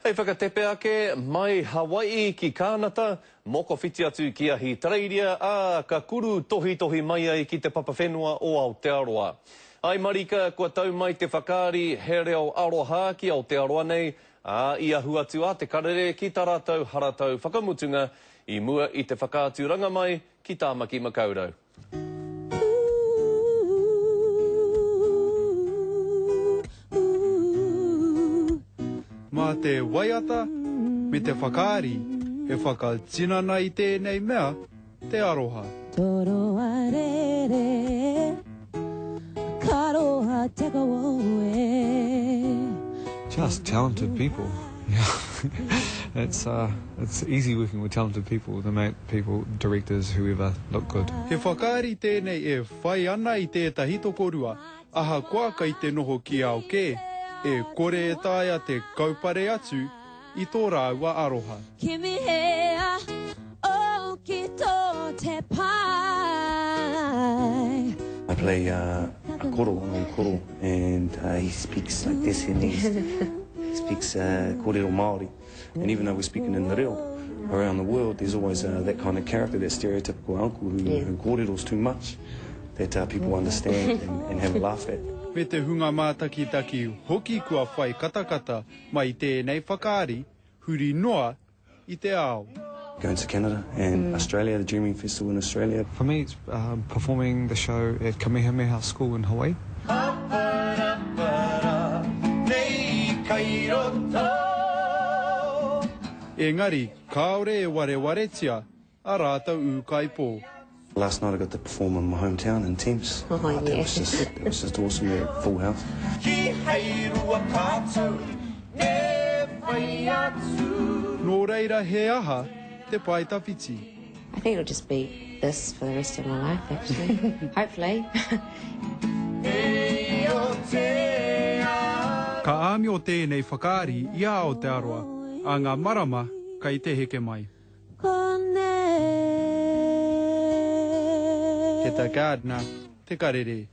Hei whakatepe ake, mai Hawaii ki Kānata, moko whiti atu ki Ahitereiria, ka kuru tohi mai ai ki te papawhenua o Aotearoa. Ai Marika, kua tau mai te whakaari he reo aroha ki Aotearoa nei, i ahu atu a te karere ki tā rātou haratau whakamutunga, i mua i te whakaaturanga mai ki Tāmaki Makaurau. Mā te waiata me te whakaari e whakatinana i tēnei mea te aroha. Toro arere, karoha te kawoe. Just talented people. It's easy working with talented people. They make people, directors, whoever, look good. He whakaari tēnei e whai ana i tētahi tokorua, aha koa kai te noho ki ao ke, e kore e tāia te kaupare atu i tō rāua aroha. Kimi hea o ki tō te pai. I play a koro, and he speaks like this in he speaks kōrero Māori. And even though we're speaking in the reo, around the world there's always that kind of character, that stereotypical uncle who kōrero's too much, that people understand and have a laugh at. Me te hunga mātakitaki hoki kua whai katakata mai tēnei whakaari, huri noa i te ao. Going to Canada and Australia, the Dreaming Festival in Australia. For me, it's performing the show at Kamehameha School in Hawaii. Engari, kaore e warewaretia, a rātau u kaipō. Last night I got to perform in my hometown in Thames. That was just awesome, there at Full House. Nō reira he aha te pai tawhiti. I think it'll just be this for the rest of my life, actually. Hopefully. Ka āmio tēnei whakaari i a Aotearoa, a ngā marama kai te heke mai. He tā kārdna, te karere.